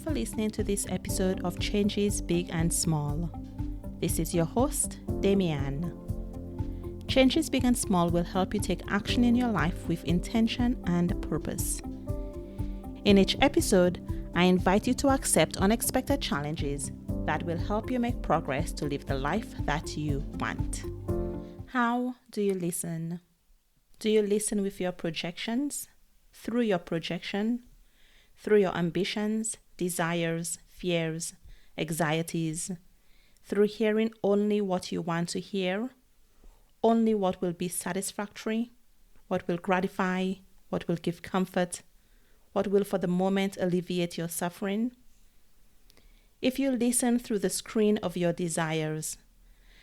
for listening to this episode of Changes Big and Small. This is your host, Damian. Changes Big and Small will help you take action in your life with intention and purpose. In each episode, I invite you to accept unexpected challenges that will help you make progress to live the life that you want. How do you listen? Do you listen with your projections? Through your projection? Through your ambitions, desires, fears, anxieties? Through hearing only what you want to hear? Only what will be satisfactory? What will gratify? What will give comfort? What will for the moment alleviate your suffering? If you listen through the screen of your desires,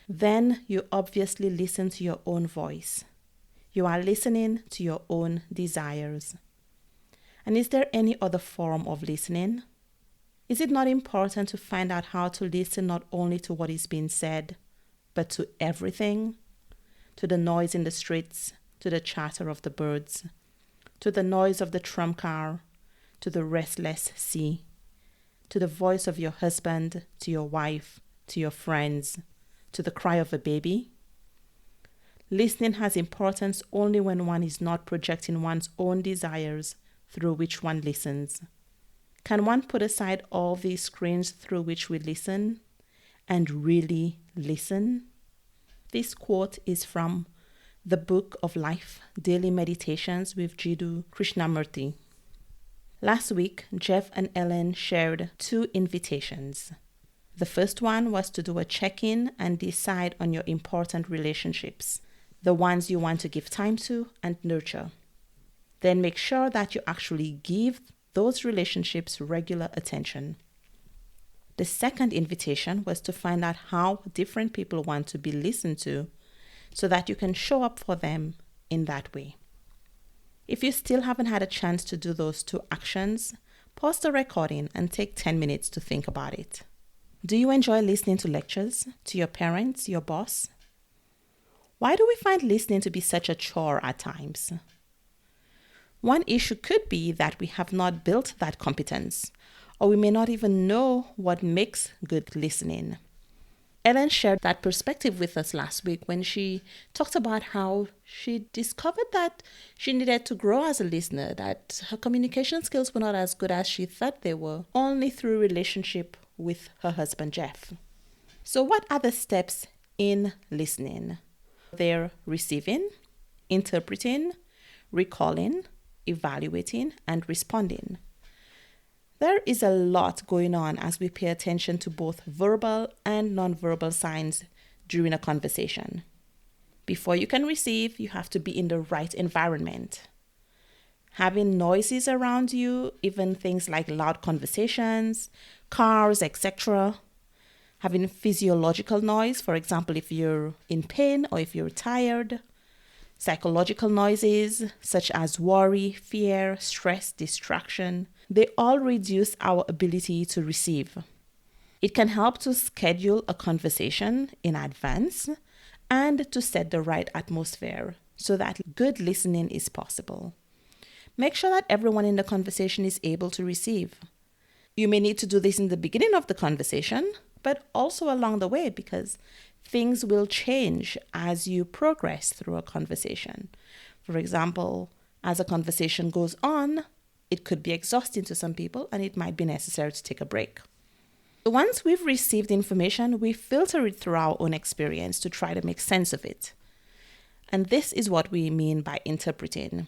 then you obviously listen to your own voice. You are listening to your own desires. And is there any other form of listening? Is it not important to find out how to listen not only to what is being said, but to everything? To the noise in the streets, to the chatter of the birds, to the noise of the tramcar, to the restless sea, to the voice of your husband, to your wife, to your friends, to the cry of a baby? Listening has importance only when one is not projecting one's own desires through which one listens. Can one put aside all these screens through which we listen and really listen? This quote is from the Book of Life, Daily Meditations with Jiddu Krishnamurti. Last week, Jeff and Ellen shared 2 invitations. The first one was to do a check-in and decide on your important relationships, the ones you want to give time to and nurture. Then make sure that you actually give those relationships regular attention. The second invitation was to find out how different people want to be listened to so that you can show up for them in that way. If you still haven't had a chance to do those 2 actions, pause the recording and take 10 minutes to think about it. Do you enjoy listening to lectures, to your parents, your boss? Why do we find listening to be such a chore at times? One issue could be that we have not built that competence, or we may not even know what makes good listening. Ellen shared that perspective with us last week when she talked about how she discovered that she needed to grow as a listener, that her communication skills were not as good as she thought they were, only through relationship with her husband, Jeff. So what are the steps in listening? They're receiving, interpreting, recalling, evaluating, and responding. There is a lot going on as we pay attention to both verbal and nonverbal signs during a conversation. Before you can receive, you have to be in the right environment. Having noises around you, even things like loud conversations, cars, etc. Having physiological noise, for example, if you're in pain or if you're tired. Psychological noises such as worry, fear, stress, distraction, they all reduce our ability to receive. It can help to schedule a conversation in advance and to set the right atmosphere so that good listening is possible. Make sure that everyone in the conversation is able to receive. You may need to do this in the beginning of the conversation, but also along the way because things will change as you progress through a conversation. For example, as a conversation goes on, it could be exhausting to some people and it might be necessary to take a break. Once we've received information, we filter it through our own experience to try to make sense of it. And this is what we mean by interpreting,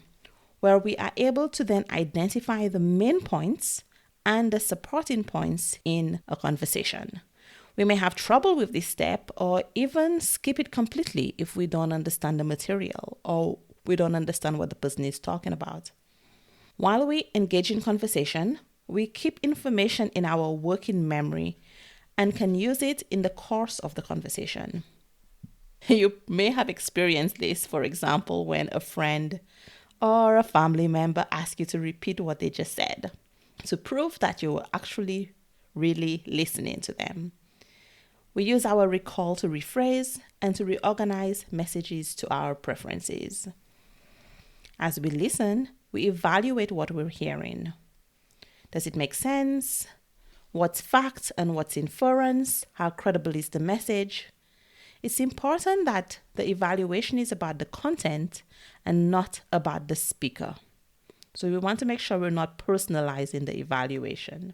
where we are able to then identify the main points and the supporting points in a conversation. We may have trouble with this step or even skip it completely if we don't understand the material or we don't understand what the person is talking about. While we engage in conversation, we keep information in our working memory and can use it in the course of the conversation. You may have experienced this, for example, when a friend or a family member asks you to repeat what they just said to prove that you were actually really listening to them. We use our recall to rephrase and to reorganize messages to our preferences. As we listen, we evaluate what we're hearing. Does it make sense? What's fact and what's inference? How credible is the message? It's important that the evaluation is about the content and not about the speaker. So we want to make sure we're not personalizing the evaluation.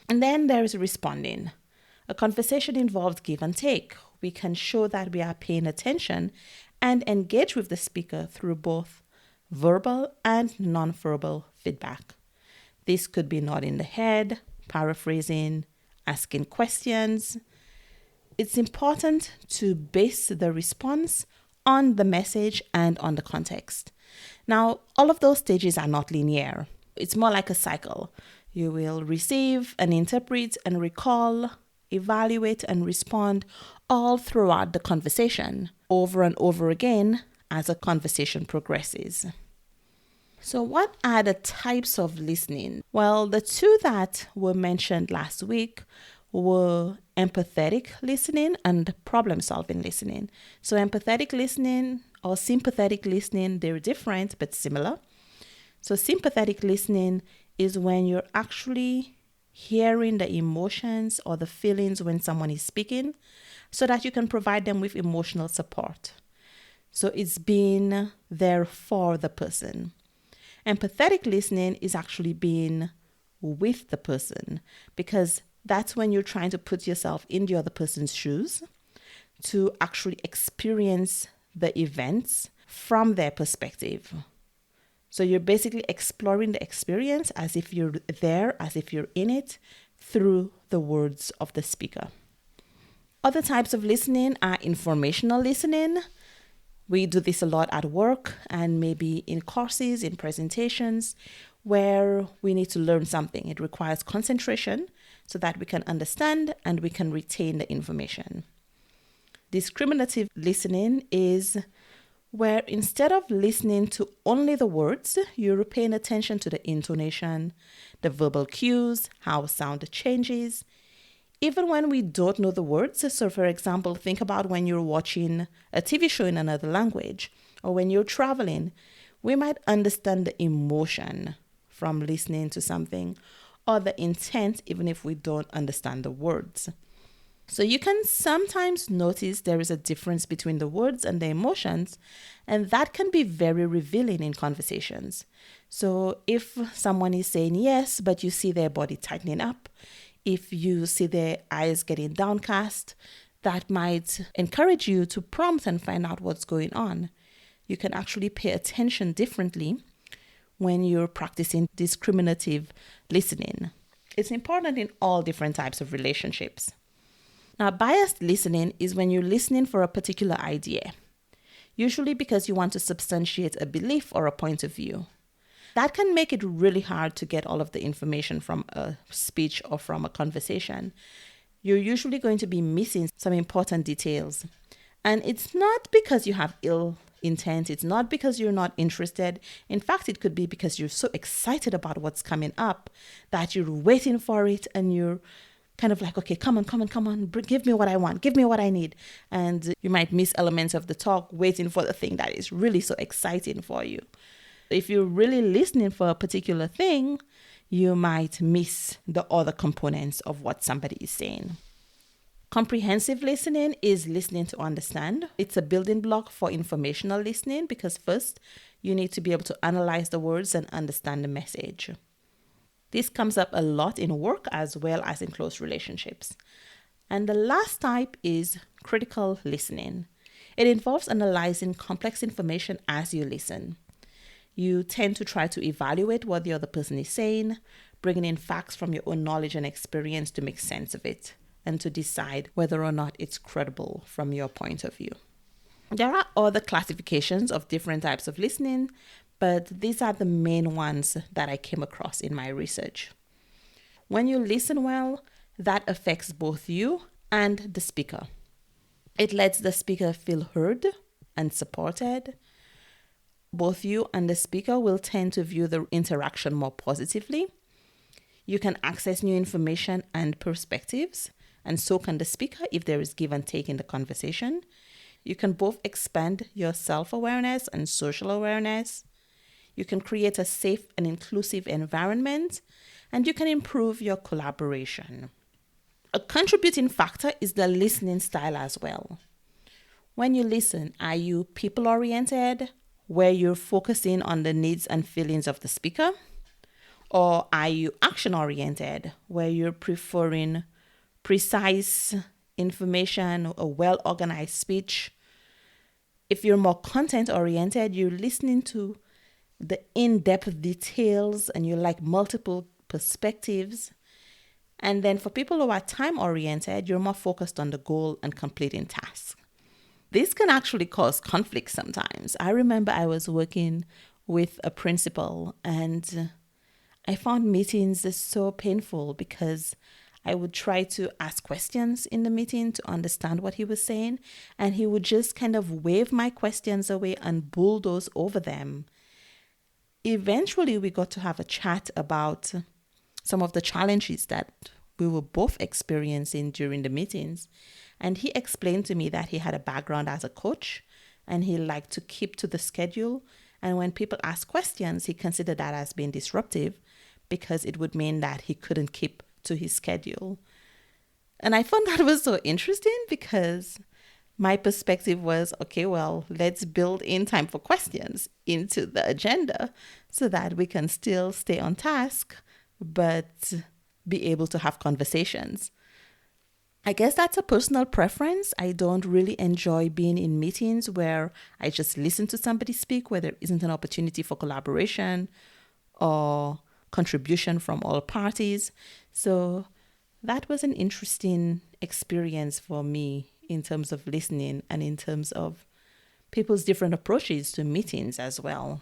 And then there is responding. A conversation involves give and take. We can show that we are paying attention and engage with the speaker through both verbal and non-verbal feedback. This could be nodding the head, paraphrasing, asking questions. It's important to base the response on the message and on the context. Now, all of those stages are not linear. It's more like a cycle. You will receive and interpret and recall, evaluate and respond all throughout the conversation, over and over again as a conversation progresses. So what are the types of listening? Well, the two that were mentioned last week were empathetic listening and problem-solving listening. So empathetic listening or sympathetic listening, they're different but similar. So sympathetic listening is when you're actually hearing the emotions or the feelings when someone is speaking so that you can provide them with emotional support. So it's being there for the person. Empathetic listening is actually being with the person, because that's when you're trying to put yourself in the other person's shoes to actually experience the events from their perspective. So you're basically exploring the experience as if you're there, as if you're in it, through the words of the speaker. Other types of listening are informational listening. We do this a lot at work and maybe in courses, in presentations, where we need to learn something. It requires concentration so that we can understand and we can retain the information. Discriminative listening is where instead of listening to only the words, you're paying attention to the intonation, the verbal cues, how sound changes, even when we don't know the words. So for example, think about when you're watching a TV show in another language, or when you're traveling, we might understand the emotion from listening to something, or the intent, even if we don't understand the words. So you can sometimes notice there is a difference between the words and the emotions, and that can be very revealing in conversations. So if someone is saying yes, but you see their body tightening up, if you see their eyes getting downcast, that might encourage you to prompt and find out what's going on. You can actually pay attention differently when you're practicing discriminative listening. It's important in all different types of relationships. Now, biased listening is when you're listening for a particular idea, usually because you want to substantiate a belief or a point of view. That can make it really hard to get all of the information from a speech or from a conversation. You're usually going to be missing some important details. And it's not because you have ill intent. It's not because you're not interested. In fact, it could be because you're so excited about what's coming up that you're waiting for it and you're kind of like, okay, come on, give me what I want, give me what I need. And you might miss elements of the talk waiting for the thing that is really so exciting for you. If you're really listening for a particular thing, you might miss the other components of what somebody is saying. Comprehensive listening is listening to understand. It's a building block for informational listening because first, you need to be able to analyze the words and understand the message. This comes up a lot in work as well as in close relationships. And the last type is critical listening. It involves analyzing complex information as you listen. You tend to try to evaluate what the other person is saying, bringing in facts from your own knowledge and experience to make sense of it and to decide whether or not it's credible from your point of view. There are other classifications of different types of listening, but these are the main ones that I came across in my research. When you listen well, that affects both you and the speaker. It lets the speaker feel heard and supported. Both you and the speaker will tend to view the interaction more positively. You can access new information and perspectives, and so can the speaker if there is give and take in the conversation. You can both expand your self-awareness and social awareness. You can create a safe and inclusive environment, and you can improve your collaboration. A contributing factor is the listening style as well. When you listen, are you people-oriented, where you're focusing on the needs and feelings of the speaker? Or are you action-oriented, where you're preferring precise information, a well-organized speech? If you're more content-oriented, you're listening to the in-depth details and you like multiple perspectives. And then for people who are time-oriented, you're more focused on the goal and completing tasks. This can actually cause conflict sometimes. I remember I was working with a principal and I found meetings so painful because I would try to ask questions in the meeting to understand what he was saying, and he would just kind of wave my questions away and bulldoze over them. Eventually, we got to have a chat about some of the challenges that we were both experiencing during the meetings. And he explained to me that he had a background as a coach and he liked to keep to the schedule. And when people asked questions, he considered that as being disruptive because it would mean that he couldn't keep to his schedule. And I found that was so interesting because my perspective was, okay, well, let's build in time for questions into the agenda so that we can still stay on task, but be able to have conversations. I guess that's a personal preference. I don't really enjoy being in meetings where I just listen to somebody speak, where there isn't an opportunity for collaboration or contribution from all parties. So that was an interesting experience for me in terms of listening and in terms of people's different approaches to meetings as well.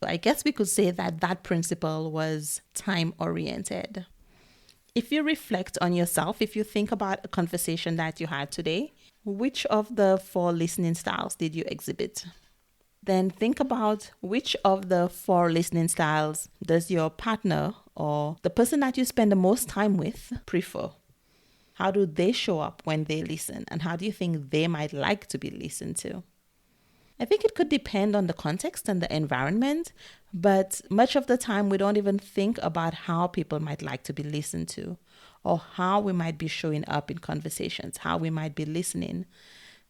I guess we could say that that principle was time-oriented. If you reflect on yourself, if you think about a conversation that you had today, which of the 4 listening styles did you exhibit? Then think about which of the 4 listening styles does your partner or the person that you spend the most time with prefer? How do they show up when they listen? And how do you think they might like to be listened to? I think it could depend on the context and the environment, but much of the time we don't even think about how people might like to be listened to or how we might be showing up in conversations, how we might be listening.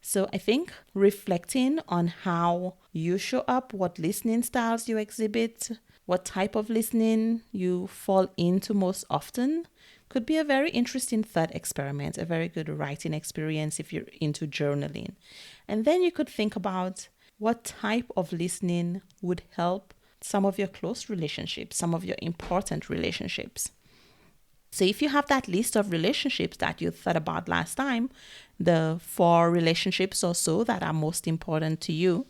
So I think reflecting on how you show up, what listening styles you exhibit, what type of listening you fall into most often could be a very interesting thought experiment, a very good writing experience if you're into journaling. And then you could think about what type of listening would help some of your close relationships, some of your important relationships. So if you have that list of relationships that you thought about last time, the 4 relationships or so that are most important to you,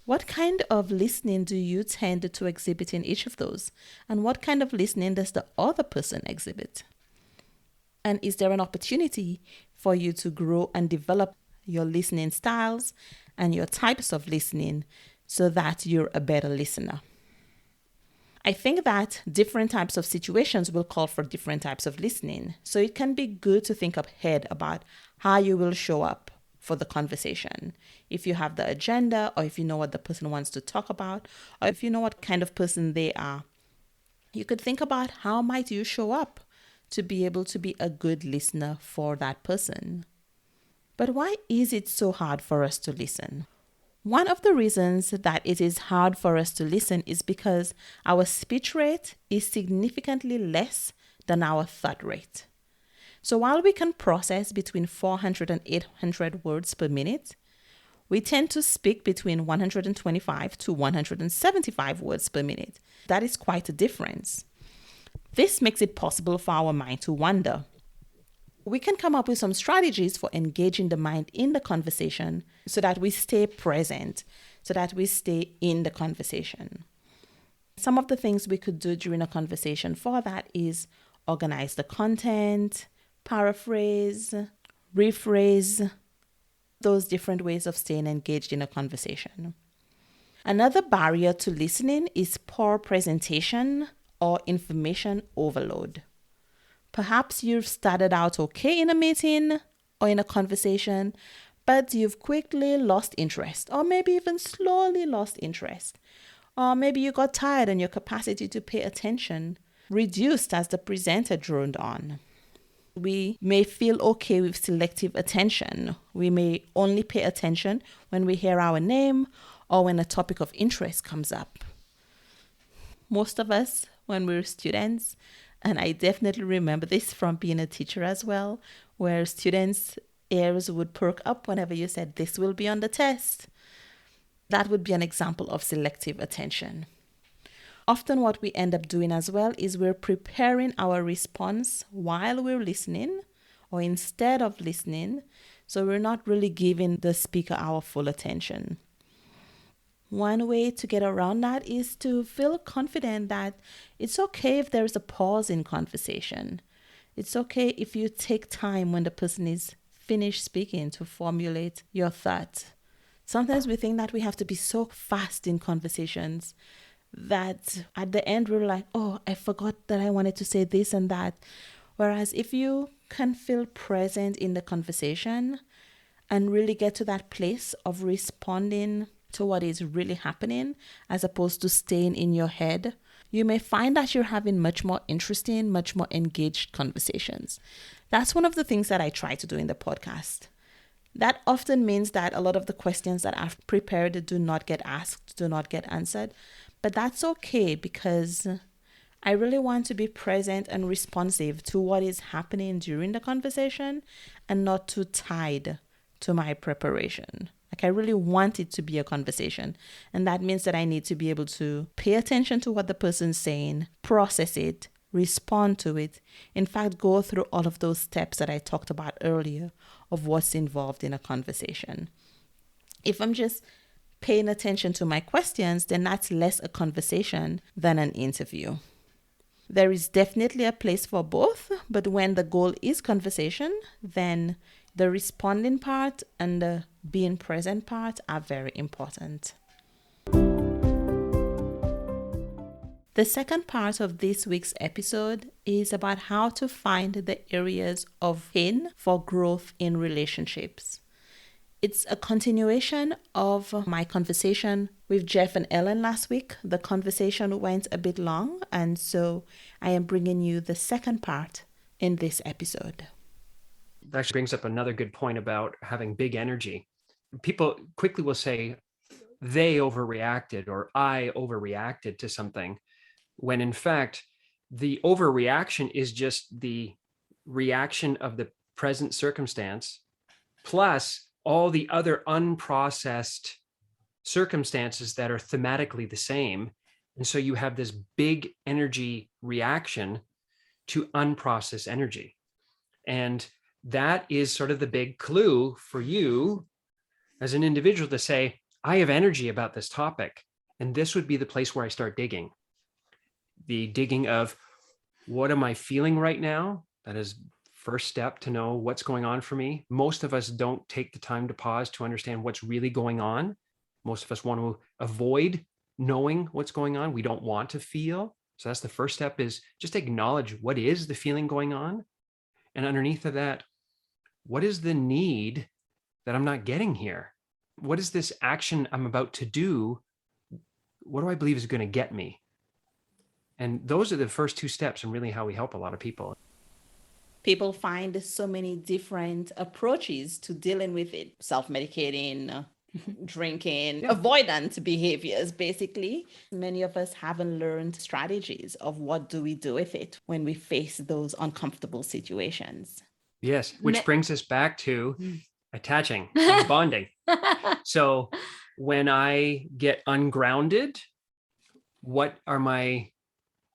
what kind of listening do you tend to exhibit in each of those? And what kind of listening does the other person exhibit? And is there an opportunity for you to grow and develop your listening styles and your types of listening so that you're a better listener? I think that different types of situations will call for different types of listening. So it can be good to think ahead about how you will show up for the conversation. If you have the agenda, or if you know what the person wants to talk about, or if you know what kind of person they are, you could think about how might you show up to be able to be a good listener for that person. But why is it so hard for us to listen? One of the reasons that it is hard for us to listen is because our speech rate is significantly less than our thought rate. So while we can process between 400 and 800 words per minute, we tend to speak between 125 to 175 words per minute. That is quite a difference. This makes it possible for our mind to wander. We can come up with some strategies for engaging the mind in the conversation so that we stay present, so that we stay in the conversation. Some of the things we could do during a conversation for that is organize the content, paraphrase, rephrase, those different ways of staying engaged in a conversation. Another barrier to listening is poor presentation or information overload. Perhaps you've started out okay in a meeting or in a conversation, but you've quickly lost interest, or maybe even slowly lost interest. Or maybe you got tired and your capacity to pay attention reduced as the presenter droned on. We may feel okay with selective attention. We may only pay attention when we hear our name or when a topic of interest comes up. Most of us, when we were students, and I definitely remember this from being a teacher as well, where students' ears would perk up whenever you said, "This will be on the test." That would be an example of selective attention. Often what we end up doing as well is we're preparing our response while we're listening or instead of listening, so we're not really giving the speaker our full attention. One way to get around that is to feel confident that it's okay if there's a pause in conversation. It's okay if you take time when the person is finished speaking to formulate your thought. Sometimes we think that we have to be so fast in conversations that at the end we're like, oh, I forgot that I wanted to say this and that. Whereas if you can feel present in the conversation and really get to that place of responding to what is really happening as opposed to staying in your head, you may find that you're having much more interesting, much more engaged conversations. That's one of the things that I try to do in the podcast. That often means that a lot of the questions that I've prepared do not get asked, do not get answered. But that's okay because I really want to be present and responsive to what is happening during the conversation and not too tied to my preparation. Like I really want it to be a conversation. And that means that I need to be able to pay attention to what the person's saying, process it, respond to it. In fact, go through all of those steps that I talked about earlier of what's involved in a conversation. If I'm just paying attention to my questions, then that's less a conversation than an interview. There is definitely a place for both, but when the goal is conversation, then the responding part and the being present part are very important. The second part of this week's episode is about how to find the areas of pain for growth in relationships. It's a continuation of my conversation with Jeff and Ellen last week. The conversation went a bit long, and so I am bringing you the second part in this episode. That actually brings up another good point about having big energy. People quickly will say, they overreacted or I overreacted to something, when in fact, the overreaction is just the reaction of the present circumstance, plus all the other unprocessed circumstances that are thematically the same. And so you have this big energy reaction to unprocessed energy. And that is sort of the big clue for you as an individual to say, I have energy about this topic. And this would be the place where I start digging. The digging of what am I feeling right now? That is first step to know what's going on for me. Most of us don't take the time to pause to understand what's really going on. Most of us want to avoid knowing what's going on. We don't want to feel. So that's the first step, is just acknowledge what is the feeling going on. And underneath of that, what is the need that I'm not getting here? What is this action I'm about to do? What do I believe is going to get me? And those are the first two steps, and really how we help a lot of people. People find so many different approaches to dealing with it. Self-medicating, drinking, avoidant behaviors, basically. Many of us haven't learned strategies of what do we do with it when we face those uncomfortable situations. Yes, which brings us back to attaching and bonding. So when I get ungrounded, what are my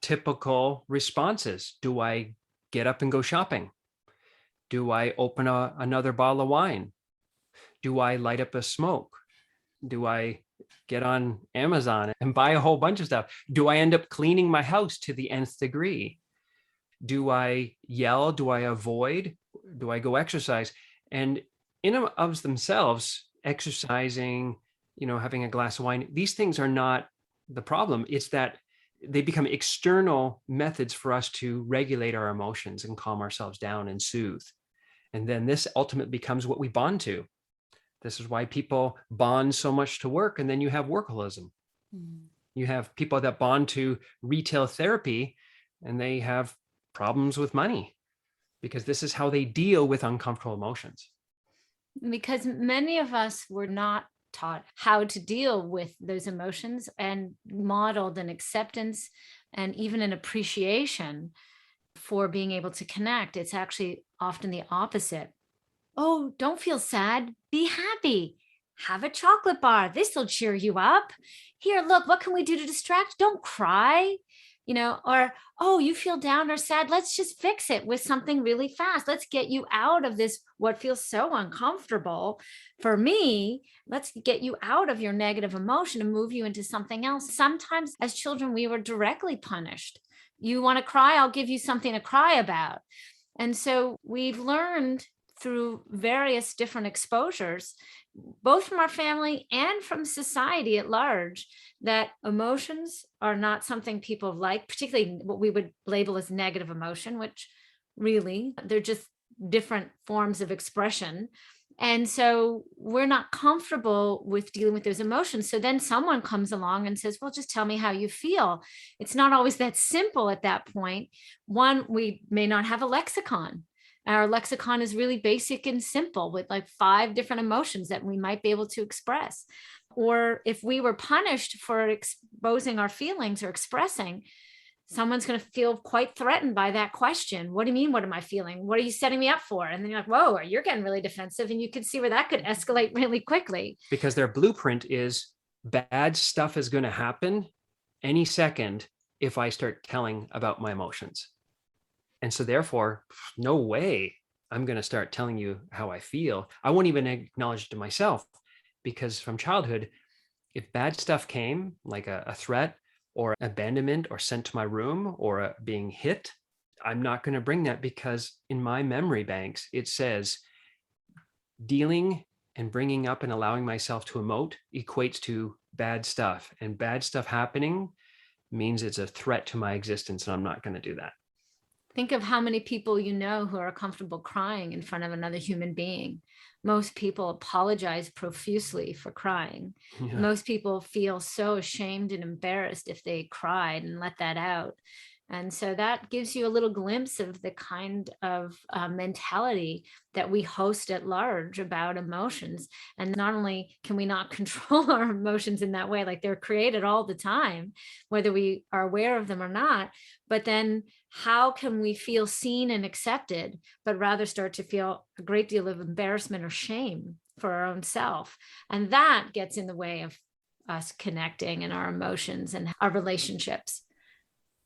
typical responses? Do I get up and go shopping? Do I open another bottle of wine? Do I light up a smoke? Do I get on Amazon and buy a whole bunch of stuff? Do I end up cleaning my house to the nth degree? Do I yell? Do I avoid? Do I go exercise? And in and of themselves, exercising, having a glass of wine, these things are not the problem. It's that they become external methods for us to regulate our emotions and calm ourselves down and soothe. And then this ultimately becomes what we bond to. This is why people bond so much to work. And then you have workaholism. You have people that bond to retail therapy and they have problems with money because this is how they deal with uncomfortable emotions. Because many of us were not taught how to deal with those emotions and modeled an acceptance and even an appreciation for being able to connect. It's actually often the opposite. Oh, don't feel sad. Be happy. Have a chocolate bar. This will cheer you up. Here, look, what can we do to distract? Don't cry. Or, oh, you feel down or sad. Let's just fix it with something really fast. Let's get you out of this, what feels so uncomfortable for me. Let's get you out of your negative emotion and move you into something else. Sometimes as children, we were directly punished. You want to cry? I'll give you something to cry about. And so we've learned through various different exposures, both from our family and from society at large, that emotions are not something people like, particularly what we would label as negative emotion, which really they're just different forms of expression. And so we're not comfortable with dealing with those emotions. So then someone comes along and says, well, just tell me how you feel. It's not always that simple at that point. One, we may not have a lexicon. Our lexicon is really basic and simple with like 5 different emotions that we might be able to express. Or if we were punished for exposing our feelings or expressing, someone's going to feel quite threatened by that question. What do you mean? What am I feeling? What are you setting me up for? And then you're like, whoa, you're getting really defensive. And you can see where that could escalate really quickly. Because their blueprint is bad stuff is going to happen any second if I start telling about my emotions. And so therefore, no way I'm going to start telling you how I feel. I won't even acknowledge it to myself, because from childhood, if bad stuff came, like a threat or abandonment or sent to my room or being hit, I'm not going to bring that, because in my memory banks, it says dealing and bringing up and allowing myself to emote equates to bad stuff. And bad stuff happening means it's a threat to my existence, and I'm not going to do that. Think of how many people you know who are comfortable crying in front of another human being. Most people apologize profusely for crying. Yeah. Most people feel so ashamed and embarrassed if they cried and let that out. And so that gives you a little glimpse of the kind of mentality that we host at large about emotions. And not only can we not control our emotions in that way, like they're created all the time, whether we are aware of them or not, but then how can we feel seen and accepted, but rather start to feel a great deal of embarrassment or shame for our own self? And that gets in the way of us connecting and our emotions and our relationships.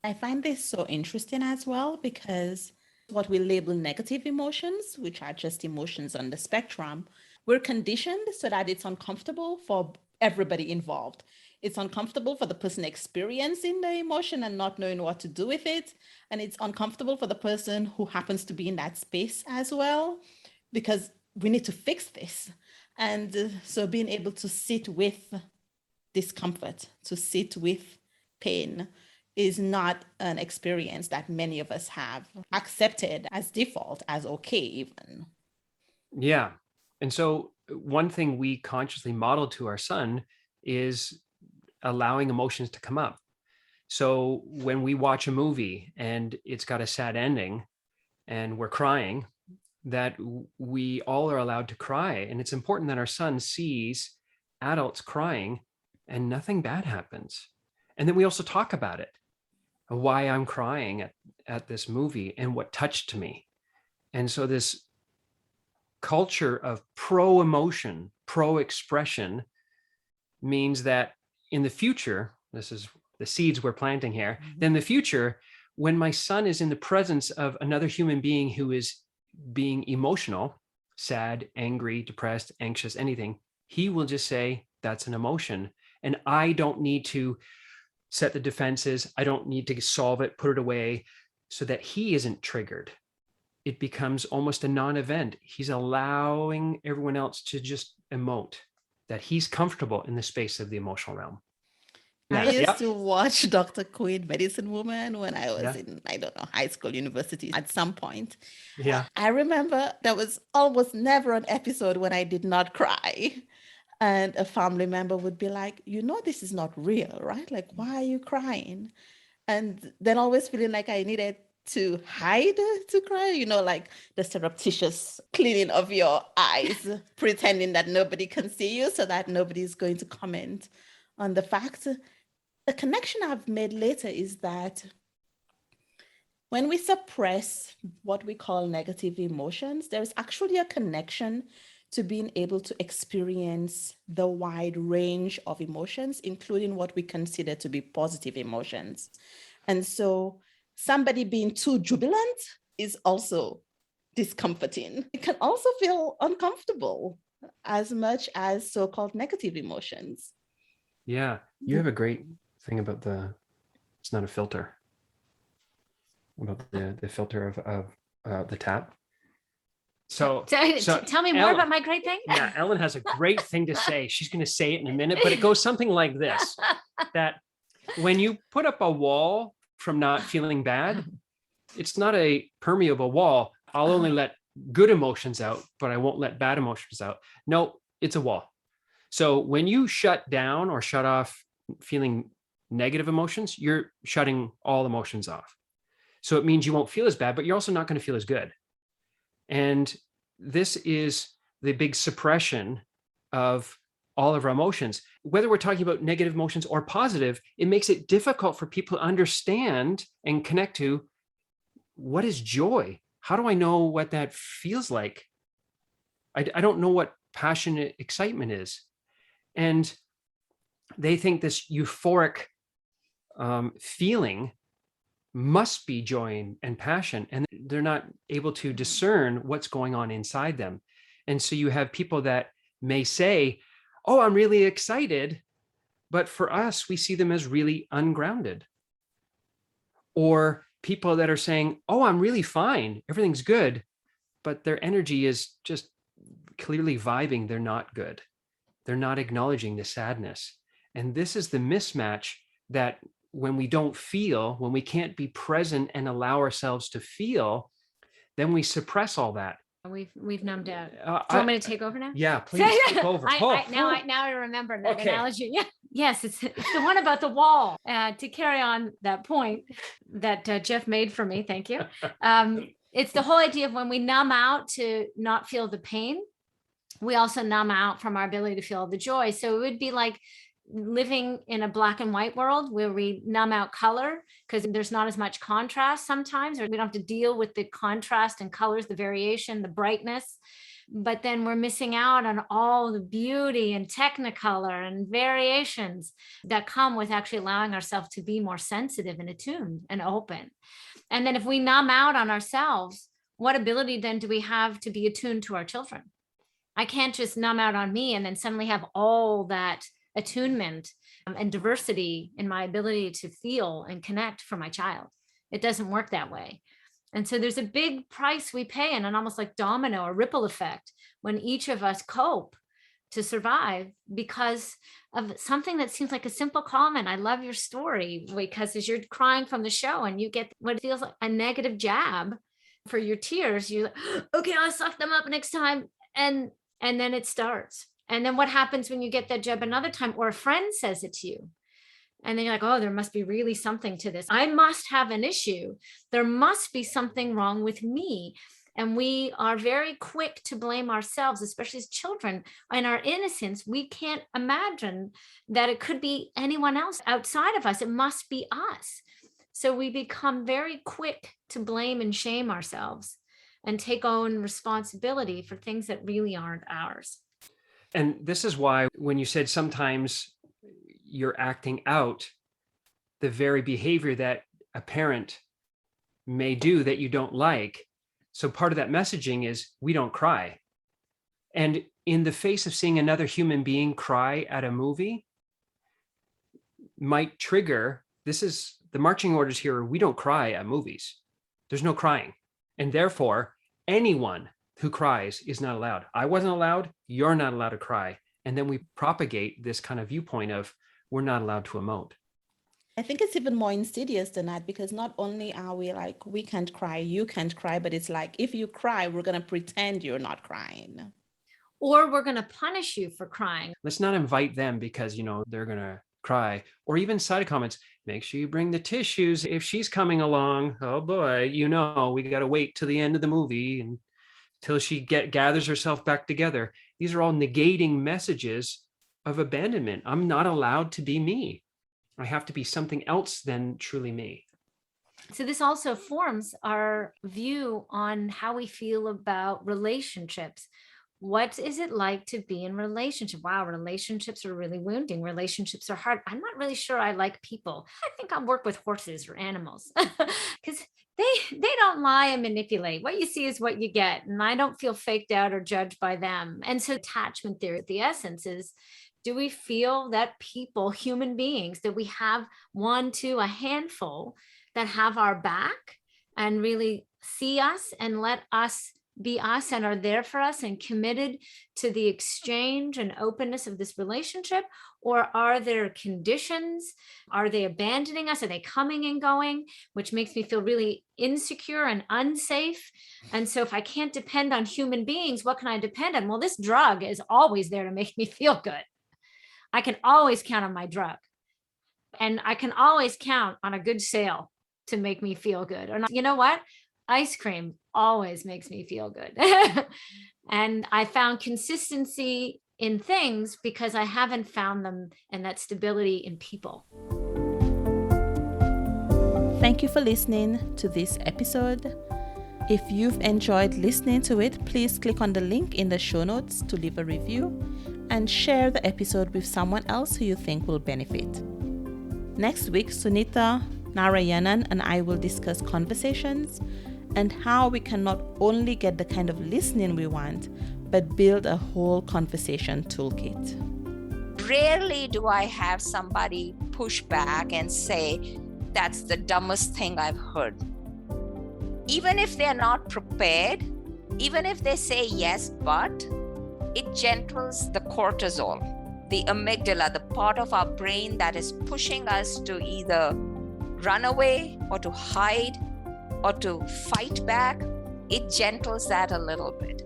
I find this so interesting as well, because what we label negative emotions, which are just emotions on the spectrum, we're conditioned so that it's uncomfortable for everybody involved. It's uncomfortable for the person experiencing the emotion and not knowing what to do with it. And it's uncomfortable for the person who happens to be in that space as well, because we need to fix this. And so being able to sit with discomfort, to sit with pain, is not an experience that many of us have accepted as default, as okay even. Yeah. And so one thing we consciously model to our son is allowing emotions to come up. So when we watch a movie and it's got a sad ending and we're crying, that we all are allowed to cry. And it's important that our son sees adults crying and nothing bad happens. And then we also talk about it, why I'm crying at this movie and what touched me. And so this culture of pro-emotion, pro-expression means that in the future, this is the seeds we're planting here, then in the future, when my son is in the presence of another human being who is being emotional, sad, angry, depressed, anxious, anything, he will just say, that's an emotion. And I don't need to set the defenses. I don't need to solve it, put it away so that he isn't triggered. It becomes almost a non-event. He's allowing everyone else to just emote, that he's comfortable in the space of the emotional realm. I used to watch Dr. Quinn, Medicine Woman, when I was in, I don't know, high school, university at some point. Yeah. I remember there was almost never an episode when I did not cry. And a family member would be like, this is not real, right? Like, why are you crying? And then always feeling like I needed to hide to cry, like the surreptitious cleaning of your eyes, pretending that nobody can see you so that nobody's going to comment on the fact. The connection I've made later is that when we suppress what we call negative emotions, there is actually a connection to being able to experience the wide range of emotions, including what we consider to be positive emotions. And so somebody being too jubilant is also discomforting. It can also feel uncomfortable as much as so-called negative emotions. Yeah, you have a great thing about it's not a filter, about the filter of the tap. So tell me more about my great thing. Yeah, Ellen has a great thing to say. She's going to say it in a minute, but it goes something like this, that when you put up a wall from not feeling bad, it's not a permeable wall. I'll only let good emotions out, but I won't let bad emotions out. No, it's a wall. So when you shut down or shut off feeling negative emotions, you're shutting all emotions off. So it means you won't feel as bad, but you're also not going to feel as good. And this is the big suppression of all of our emotions. Whether we're talking about negative emotions or positive, it makes it difficult for people to understand and connect to what is joy. How do I know what that feels like? I don't know what passionate excitement is. And they think this euphoric feeling must be joy and passion, and they're not able to discern what's going on inside them. And so you have people that may say, oh, I'm really excited, but for us, we see them as really ungrounded. Or people that are saying, oh, I'm really fine, everything's good, but their energy is just clearly vibing, they're not good. They're not acknowledging the sadness. And this is the mismatch that when we don't feel, when we can't be present and allow ourselves to feel, then we suppress all that. We've numbed out. Do you want me to take over now? Yeah, please take over. Now I remember that analogy. Yeah. Yes, it's the one about the wall. To carry on that point that Jeff made for me, thank you. It's the whole idea of when we numb out to not feel the pain, we also numb out from our ability to feel the joy. So it would be like living in a black and white world where we numb out color because there's not as much contrast sometimes, or we don't have to deal with the contrast and colors, the variation, the brightness. But then we're missing out on all the beauty and technicolor and variations that come with actually allowing ourselves to be more sensitive and attuned and open. And then if we numb out on ourselves, what ability then do we have to be attuned to our children? I can't just numb out on me and then suddenly have all that attunement and diversity in my ability to feel and connect for my child. It doesn't work that way. And so there's a big price we pay in an almost like domino or ripple effect when each of us cope to survive because of something that seems like a simple comment. I love your story because as you're crying from the show and you get what feels like a negative jab for your tears, you're like, okay, I'll suck them up next time. And then it starts. And then what happens when you get that jab another time, or a friend says it to you? And then you're like, oh, there must be really something to this. I must have an issue. There must be something wrong with me. And we are very quick to blame ourselves, especially as children. In our innocence, we can't imagine that it could be anyone else outside of us. It must be us. So we become very quick to blame and shame ourselves and take on responsibility for things that really aren't ours. And this is why when you said sometimes you're acting out the very behavior that a parent may do that you don't like. So part of that messaging is we don't cry. And in the face of seeing another human being cry at a movie might trigger, this is the marching orders here, we don't cry at movies. There's no crying. And therefore, anyone who cries is not allowed. I wasn't allowed, you're not allowed to cry. And then we propagate this kind of viewpoint of we're not allowed to emote. I think it's even more insidious than that, because not only are we like, we can't cry, you can't cry, but it's like, if you cry, we're going to pretend you're not crying. or we're going to punish you for crying. Let's not invite them because, they're going to cry. Or even side comments, make sure you bring the tissues if she's coming along. Oh boy, we got to wait till the end of the movie and till she gathers herself back together. These are all negating messages of abandonment. I'm not allowed to be me. I have to be something else than truly me. So this also forms our view on how we feel about relationships. What is it like to be in relationship? Wow, relationships are really wounding. Relationships are hard. I'm not really sure I like people. I think I'll work with horses or animals because they don't lie and manipulate. What you see is what you get. And I don't feel faked out or judged by them. And so attachment theory, the essence is, do we feel that people, human beings, that we have one, two, a handful that have our back and really see us and let us be us and are there for us and committed to the exchange and openness of this relationship? Or are there conditions? Are they abandoning us? Are they coming and going, which makes me feel really insecure and unsafe? And so if I can't depend on human beings, what can I depend on? Well, this drug is always there to make me feel good. I can always count on my drug. And I can always count on a good sale to make me feel good. Or not, you know what? Ice cream always makes me feel good. And I found consistency in things because I haven't found them and that stability in people. Thank you for listening to this episode. If you've enjoyed listening to it, please click on the link in the show notes to leave a review and share the episode with someone else who you think will benefit. Next week, Sunita Narayanan and I will discuss conversations and how we can not only get the kind of listening we want, but build a whole conversation toolkit. Rarely do I have somebody push back and say, that's the dumbest thing I've heard. Even if they're not prepared, even if they say yes, but it gentles the cortisol, the amygdala, the part of our brain that is pushing us to either run away or to hide or to fight back. It gentles that a little bit.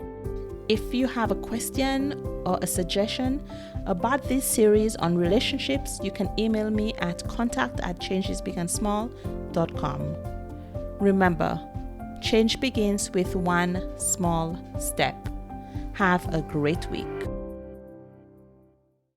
If you have a question or a suggestion about this series on relationships, you can email me at contact@changesbigandsmall.com. Remember, change begins with one small step. Have a great week.